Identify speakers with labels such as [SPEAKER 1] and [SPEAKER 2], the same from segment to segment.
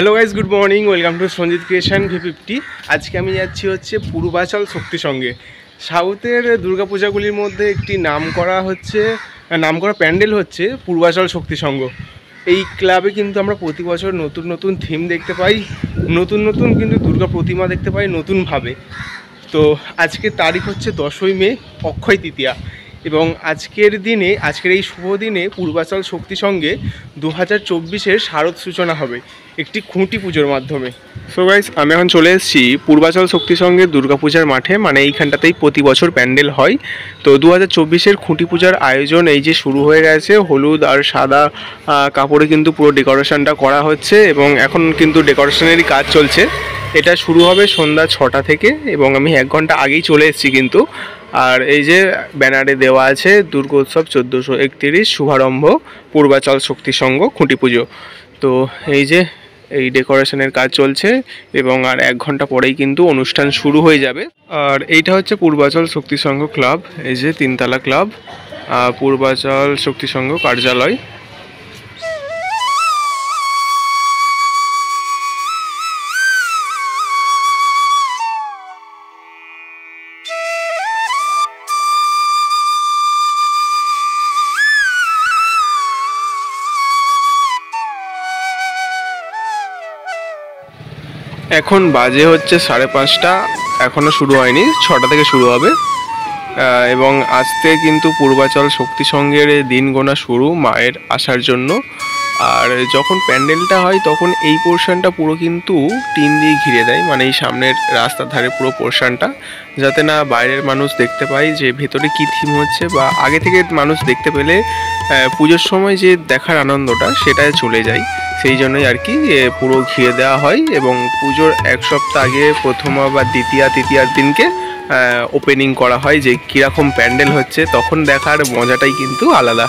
[SPEAKER 1] Hello guys, good morning. Welcome to Sanjit creation V50। আজকে আমি যাচ্ছি হচ্ছে পূর্বাচল শক্তি সঙ্গে। সাউথের দুর্গাপূজাগুলির মধ্যে একটি নামকরা প্যান্ডেল হচ্ছে পূর্বাচল শক্তি সংঘ। এই ক্লাবে কিন্তু আমরা প্রতি বছর নতুন নতুন থিম দেখতে পাই, নতুন নতুন কিন্তু দুর্গা প্রতিমা দেখতে পাই নতুনভাবে। তো আজকের তারিখ হচ্ছে 10ই মে, অক্ষয় তৃতীয়া, এবং আজকের এই শুভ দিনে পূর্বাচল শক্তি সঙ্গে 2024-এর শারদ সূচনা হবে একটি খুঁটি পুজোর মাধ্যমে। সো গাইস, আমি এখন চলে এসেছি পূর্বাচল শক্তি সঙ্গে দুর্গাপূজার মাঠে, মানে এইখানটাতেই প্রতি বছর প্যান্ডেল হয়। তো 2024-এর খুঁটি পূজার আয়োজন এই যে শুরু হয়ে গেছে। হলুদ আর সাদা কাপড়ে কিন্তু পুরো ডেকোরেশনটা করা হচ্ছে এবং এখন কিন্তু ডেকোরেশনেরই কাজ চলছে। এটা শুরু হবে সন্ধ্যা 6টা থেকে এবং আমি 1 ঘন্টা আগেই চলে এসেছি কিন্তু। আর এই যে ব্যানারে দেওয়া আছে দুর্গোৎসব 1431 শুভারম্ভ পূর্বাচল শক্তি সংঘ খুঁটি পুজো। তো এই যে এই ডেকোরেশনের কাজ চলছে এবং আর 1 ঘন্টা পরেই কিন্তু অনুষ্ঠান শুরু হয়ে যাবে। আর এইটা হচ্ছে পূর্বাচল শক্তি সংঘ ক্লাব, এই যে 3তলা ক্লাব, পূর্বাচল শক্তি সংঘ কার্যালয়। এখন বাজে হচ্ছে 5:30, এখনও শুরু হয়নি, 6টা থেকে শুরু হবে। এবং আজকে কিন্তু পূর্বাচল শক্তি সংঘের দিন গোনা শুরু মায়ের আসার জন্য। আর যখন প্যান্ডেলটা হয় তখন এই পোর্শনটা পুরো কিন্তু টিন দিয়ে ঘিরে দেয়, মানে এই সামনের রাস্তার ধারে পুরো পোর্শনটা, যাতে না বাইরের মানুষ দেখতে পায় যে ভেতরে কী থিম হচ্ছে, বা আগে থেকে মানুষ দেখতে পেলে পুজোর সময় যে দেখার আনন্দটা সেটাই চলে যায়। সেই জন্যই আর কি পুরো ঘিরে দেওয়া হয় এবং পুজোর 1 সপ্তাহ আগে প্রথমা বা তৃতীয়ার দিনকে ওপেনিং করা হয় যে কীরকম প্যান্ডেল হচ্ছে, তখন দেখার মজাটাই কিন্তু আলাদা।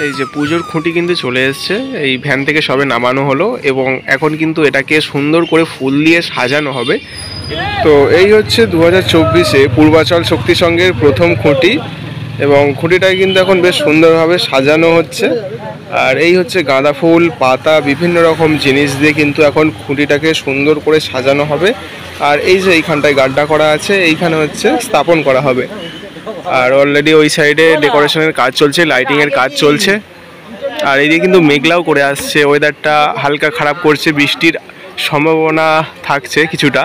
[SPEAKER 1] এই যে পুজোর খুঁটি কিন্তু চলে এসছে, এই ভ্যান থেকে সবে নামানো হলো এবং এখন কিন্তু এটাকে সুন্দর করে ফুল দিয়ে সাজানো হবে। তো এই হচ্ছে 2024-এ পূর্বাচল শক্তি সংঘের প্রথম খুঁটি এবং খুঁটিটাকে কিন্তু এখন বেশ সুন্দরভাবে সাজানো হচ্ছে। আর এই হচ্ছে গাঁদা ফুল, পাতা, বিভিন্ন রকম জিনিস দিয়ে কিন্তু এখন খুঁটিটাকে সুন্দর করে সাজানো হবে। আর এই যে এইখানটায় গাড্ডা করা আছে, এইখানে হচ্ছে স্থাপন করা হবে। আর অলরেডি ওই সাইডে ডেকোরেশনের কাজ চলছে, লাইটিংয়ের কাজ চলছে। আর এইদিকে কিন্তু মেঘলাও করে আসছে, ওয়েদারটা হালকা খারাপ করছে, বৃষ্টির সম্ভাবনা থাকছে কিছুটা।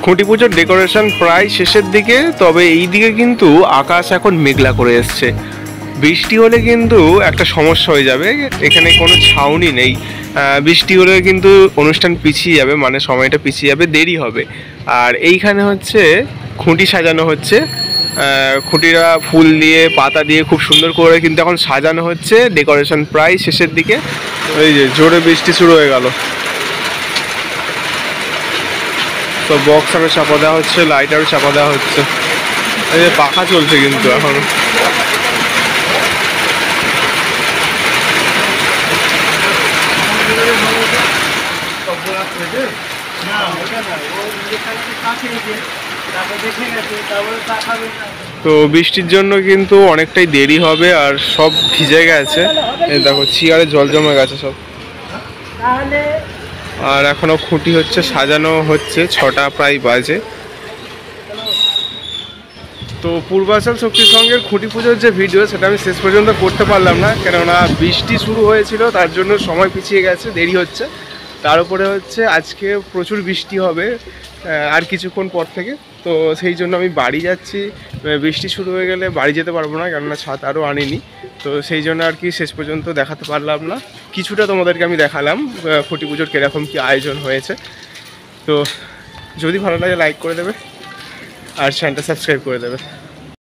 [SPEAKER 1] খুঁটি পুজোর ডেকোরেশন প্রায় শেষের দিকে, তবে এই দিকে কিন্তু আকাশ এখন মেঘলা করে এসছে। বৃষ্টি হলে কিন্তু একটা সমস্যা হয়ে যাবে, এখানে কোনো ছাউনি নেই। বৃষ্টি হলে কিন্তু অনুষ্ঠান পিছিয়ে যাবে, মানে সময়টা পিছিয়ে যাবে, দেরি হবে। আর এইখানে হচ্ছে খুঁটি সাজানো হচ্ছে, খুঁটিরা ফুল দিয়ে পাতা দিয়ে খুব সুন্দর করে কিন্তু এখন সাজানো হচ্ছে। ডেকোরেশন প্রায় শেষের দিকে। এই যে জোরে বৃষ্টি শুরু হয়ে গেল, তো বক্স আরও চাপা দেওয়া হচ্ছে, লাইট আরও চাপা দেওয়া হচ্ছে। এই যে পাখা চলছে কিন্তু এখন। তো বৃষ্টির জন্য কিন্তু অনেকটাই দেরি হবে আর সব ভিজে গেছে, এই দেখো চেয়ারে জল জমে গেছে সব। আর এখনো খুঁটি হচ্ছে, সাজানো হচ্ছে, 6টা প্রায় বাজে। তো পূর্বাচল শক্তি সংঘের খুঁটি পুজোর যে ভিডিও, সেটা আমি শেষ পর্যন্ত করতে পারলাম না, কেননা বৃষ্টি শুরু হয়েছিল, তার জন্য সময় পিছিয়ে গেছে, দেরি হচ্ছে। তার উপরে হচ্ছে আজকে প্রচুর বৃষ্টি হবে আর কিছুক্ষণ পর থেকে। তো সেই জন্য আমি বাড়ি যাচ্ছি, বৃষ্টি শুরু হয়ে গেলে বাড়ি যেতে পারবো না, কেননা ছাতা আরও আনিনি। তো সেই জন্য আর কি শেষ পর্যন্ত দেখাতে পারলাম না। কিছুটা তোমাদেরকে আমি দেখালাম খুঁটি পুজোর কীরকম কী আয়োজন হয়েছে। তো যদি ভালো লাগে লাইক করে দেবে আর চ্যানেলটা সাবস্ক্রাইব করে দেবে।